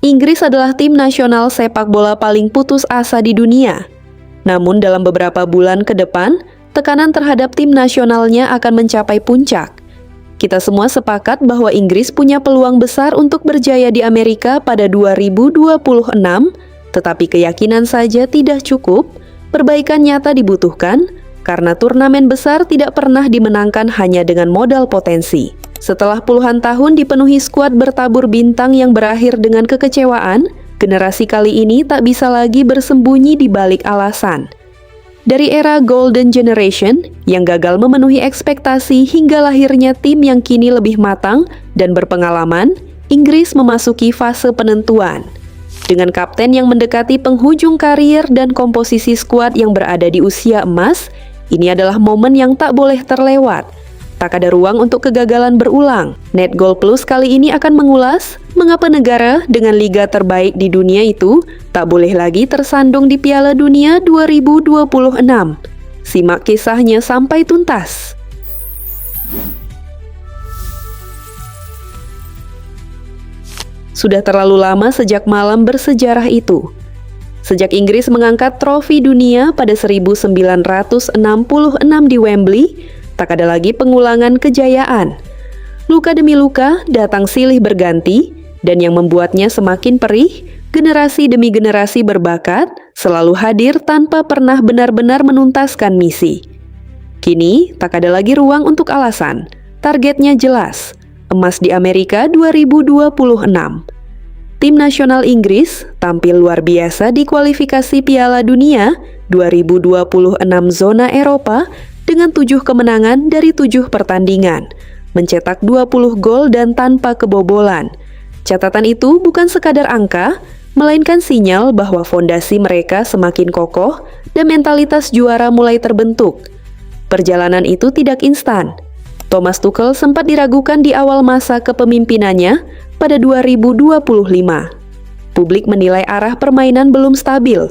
Inggris adalah tim nasional sepak bola paling putus asa di dunia. Namun dalam beberapa bulan ke depan, tekanan terhadap tim nasionalnya akan mencapai puncak. Kita semua sepakat bahwa Inggris punya peluang besar untuk berjaya di Amerika pada 2026, tetapi keyakinan saja tidak cukup, perbaikan nyata dibutuhkan, karena turnamen besar tidak pernah dimenangkan hanya dengan modal potensi. Setelah puluhan tahun dipenuhi skuad bertabur bintang yang berakhir dengan kekecewaan, generasi kali ini tak bisa lagi bersembunyi di balik alasan. Dari era Golden Generation yang gagal memenuhi ekspektasi hingga lahirnya tim yang kini lebih matang dan berpengalaman, Inggris memasuki fase penentuan. Dengan kapten yang mendekati penghujung karier dan komposisi skuad yang berada di usia emas, ini adalah momen yang tak boleh terlewat. Tak ada ruang untuk kegagalan berulang. Net Goal Plus kali ini akan mengulas mengapa negara dengan liga terbaik di dunia itu tak boleh lagi tersandung di Piala Dunia 2026. Simak kisahnya sampai tuntas. Sudah terlalu lama sejak malam bersejarah itu. Sejak Inggris mengangkat trofi dunia pada 1966 di Wembley, tak ada lagi pengulangan kejayaan. Luka demi luka datang silih berganti, dan yang membuatnya semakin perih, generasi demi generasi berbakat selalu hadir tanpa pernah benar-benar menuntaskan misi. Kini, tak ada lagi ruang untuk alasan. Targetnya jelas, emas di Amerika 2026. Tim nasional Inggris tampil luar biasa di kualifikasi Piala Dunia 2026 zona Eropa dengan 7 kemenangan dari 7 pertandingan, mencetak 20 gol dan tanpa kebobolan. Catatan itu bukan sekadar angka, melainkan sinyal bahwa fondasi mereka semakin kokoh dan mentalitas juara mulai terbentuk. Perjalanan itu tidak instan. Thomas Tuchel sempat diragukan di awal masa kepemimpinannya pada 2025. Publik menilai arah permainan belum stabil,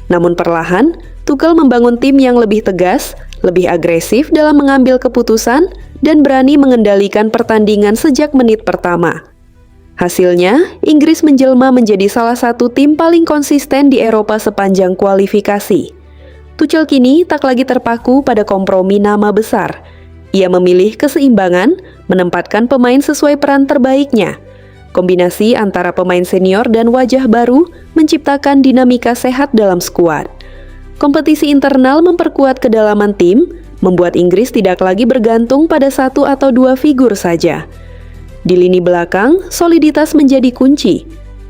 namun perlahan Tuchel membangun tim yang lebih tegas, lebih agresif dalam mengambil keputusan, dan berani mengendalikan pertandingan sejak menit pertama. Hasilnya, Inggris menjelma menjadi salah satu tim paling konsisten di Eropa sepanjang kualifikasi. Tuchel kini tak lagi terpaku pada kompromi nama besar. Ia memilih keseimbangan, menempatkan pemain sesuai peran terbaiknya. Kombinasi antara pemain senior dan wajah baru menciptakan dinamika sehat dalam skuad. Kompetisi internal memperkuat kedalaman tim, membuat Inggris tidak lagi bergantung pada 1 atau 2 figur saja. Di lini belakang, soliditas menjadi kunci.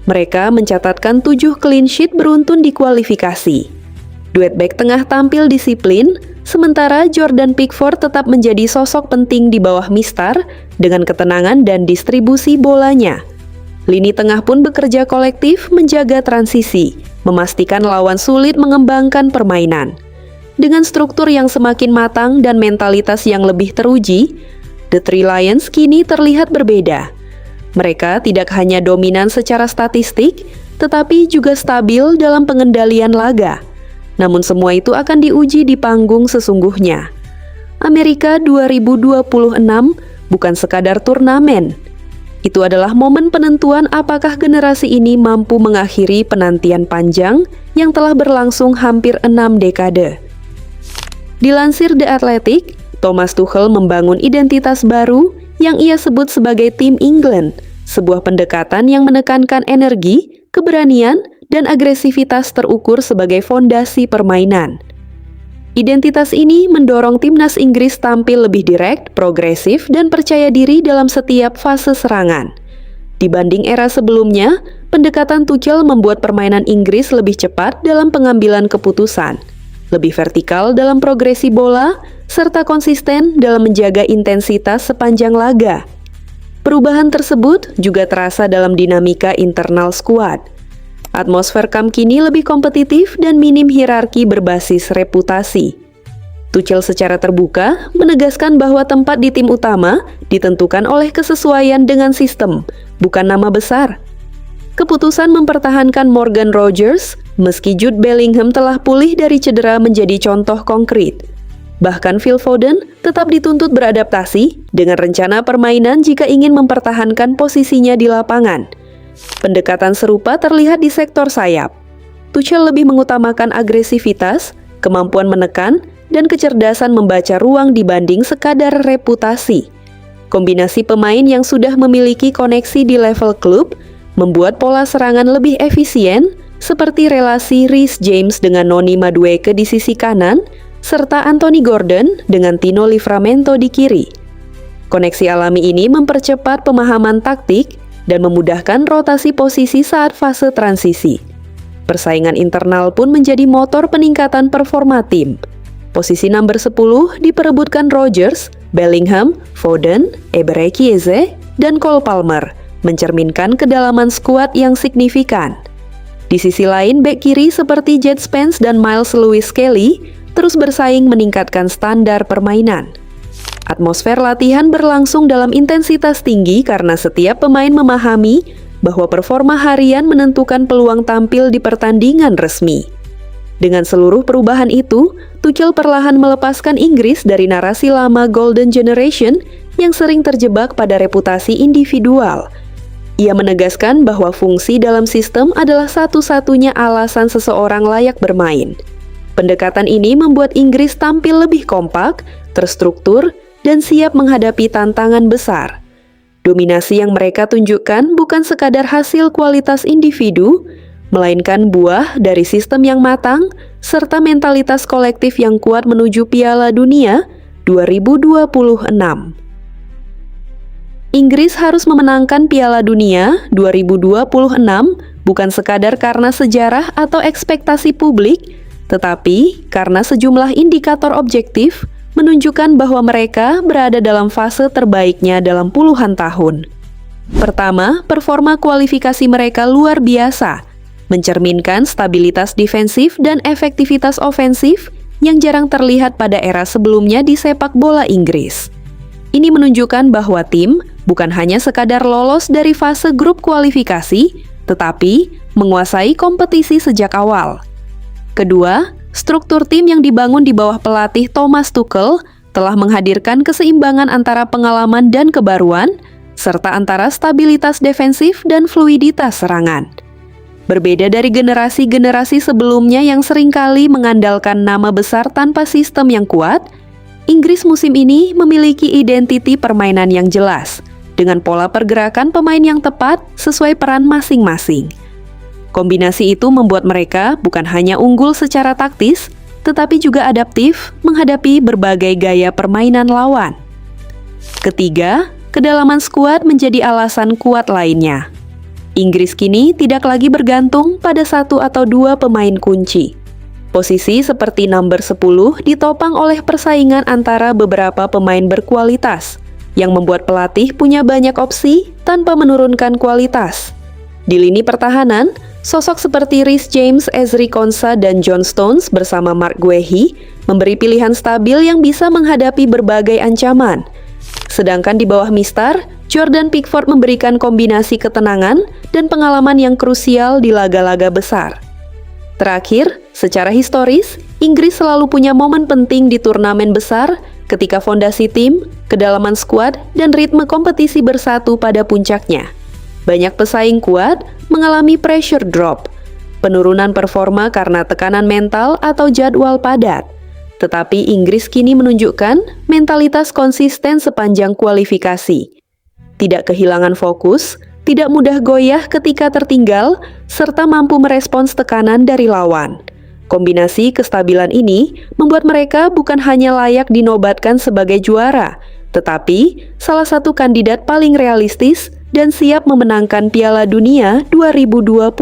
Mereka mencatatkan 7 clean sheet beruntun di kualifikasi. Duet bek tengah tampil disiplin, sementara Jordan Pickford tetap menjadi sosok penting di bawah Mistar dengan ketenangan dan distribusi bolanya. Lini tengah pun bekerja kolektif menjaga transisi, memastikan lawan sulit mengembangkan permainan. Dengan struktur yang semakin matang dan mentalitas yang lebih teruji, The Three Lions kini terlihat berbeda. Mereka tidak hanya dominan secara statistik, tetapi juga stabil dalam pengendalian laga. Namun semua itu akan diuji di panggung sesungguhnya. Amerika 2026 bukan sekadar turnamen. Itu adalah momen penentuan apakah generasi ini mampu mengakhiri penantian panjang yang telah berlangsung hampir 6 dekade. Dilansir The Athletic, Thomas Tuchel membangun identitas baru yang ia sebut sebagai Tim England, sebuah pendekatan yang menekankan energi, keberanian, dan agresivitas terukur sebagai fondasi permainan. Identitas ini mendorong timnas Inggris tampil lebih direkt, progresif, dan percaya diri dalam setiap fase serangan. Dibanding era sebelumnya, pendekatan Tuchel membuat permainan Inggris lebih cepat dalam pengambilan keputusan, lebih vertikal dalam progresi bola, serta konsisten dalam menjaga intensitas sepanjang laga. Perubahan tersebut juga terasa dalam dinamika internal skuad. Atmosfer kamp kini lebih kompetitif dan minim hierarki berbasis reputasi. Tuchel secara terbuka menegaskan bahwa tempat di tim utama ditentukan oleh kesesuaian dengan sistem, bukan nama besar. Keputusan mempertahankan Morgan Rogers, meski Jude Bellingham telah pulih dari cedera, menjadi contoh konkret. Bahkan Phil Foden tetap dituntut beradaptasi dengan rencana permainan jika ingin mempertahankan posisinya di lapangan. Pendekatan serupa terlihat di sektor sayap. Tuchel lebih mengutamakan agresivitas, kemampuan menekan, dan kecerdasan membaca ruang dibanding sekadar reputasi. Kombinasi pemain yang sudah memiliki koneksi di level klub membuat pola serangan lebih efisien, seperti relasi Reece James dengan Noni Madueke di sisi kanan, serta Anthony Gordon dengan Tino Livramento di kiri. Koneksi alami ini mempercepat pemahaman taktik dan memudahkan rotasi posisi saat fase transisi. Persaingan internal pun menjadi motor peningkatan performa tim. Posisi nomor 10 diperebutkan Rodgers, Bellingham, Foden, Eberechi Eze, dan Cole Palmer, mencerminkan kedalaman skuad yang signifikan. Di sisi lain, bek kiri seperti Jed Spence dan Miles Lewis Kelly terus bersaing meningkatkan standar permainan. Atmosfer latihan berlangsung dalam intensitas tinggi karena setiap pemain memahami bahwa performa harian menentukan peluang tampil di pertandingan resmi. Dengan seluruh perubahan itu, Tuchel perlahan melepaskan Inggris dari narasi lama Golden Generation yang sering terjebak pada reputasi individual. Ia menegaskan bahwa fungsi dalam sistem adalah satu-satunya alasan seseorang layak bermain. Pendekatan ini membuat Inggris tampil lebih kompak, terstruktur, dan siap menghadapi tantangan besar. Dominasi yang mereka tunjukkan bukan sekadar hasil kualitas individu, melainkan buah dari sistem yang matang, serta mentalitas kolektif yang kuat menuju Piala Dunia 2026. Inggris harus memenangkan Piala Dunia 2026 bukan sekadar karena sejarah atau ekspektasi publik, tetapi karena sejumlah indikator objektif menunjukkan bahwa mereka berada dalam fase terbaiknya dalam puluhan tahun. Pertama, performa kualifikasi mereka luar biasa, mencerminkan stabilitas defensif dan efektivitas ofensif yang jarang terlihat pada era sebelumnya di sepak bola Inggris. Ini menunjukkan bahwa tim bukan hanya sekadar lolos dari fase grup kualifikasi, tetapi menguasai kompetisi sejak awal. Kedua, struktur tim yang dibangun di bawah pelatih Thomas Tuchel telah menghadirkan keseimbangan antara pengalaman dan kebaruan, serta antara stabilitas defensif dan fluiditas serangan. Berbeda dari generasi-generasi sebelumnya yang seringkali mengandalkan nama besar tanpa sistem yang kuat, Inggris musim ini memiliki identiti permainan yang jelas, dengan pola pergerakan pemain yang tepat sesuai peran masing-masing. Kombinasi itu membuat mereka bukan hanya unggul secara taktis, tetapi juga adaptif menghadapi berbagai gaya permainan lawan. Ketiga, kedalaman skuad menjadi alasan kuat lainnya. Inggris kini tidak lagi bergantung pada satu atau dua pemain kunci. Posisi seperti nomor 10 ditopang oleh persaingan antara beberapa pemain berkualitas, yang membuat pelatih punya banyak opsi tanpa menurunkan kualitas. Di lini pertahanan, sosok seperti Reece James, Ezri Konsa, dan John Stones bersama Mark Guehi memberi pilihan stabil yang bisa menghadapi berbagai ancaman. Sedangkan di bawah Mistar, Jordan Pickford memberikan kombinasi ketenangan dan pengalaman yang krusial di laga-laga besar. Terakhir, secara historis, Inggris selalu punya momen penting di turnamen besar ketika fondasi tim, kedalaman skuad, dan ritme kompetisi bersatu pada puncaknya. Banyak pesaing kuat mengalami pressure drop, penurunan performa karena tekanan mental atau jadwal padat. Tetapi Inggris kini menunjukkan mentalitas konsisten sepanjang kualifikasi. Tidak kehilangan fokus, tidak mudah goyah ketika tertinggal, serta mampu merespons tekanan dari lawan. Kombinasi kestabilan ini membuat mereka bukan hanya layak dinobatkan sebagai juara, tetapi salah satu kandidat paling realistis dan siap memenangkan Piala Dunia 2026.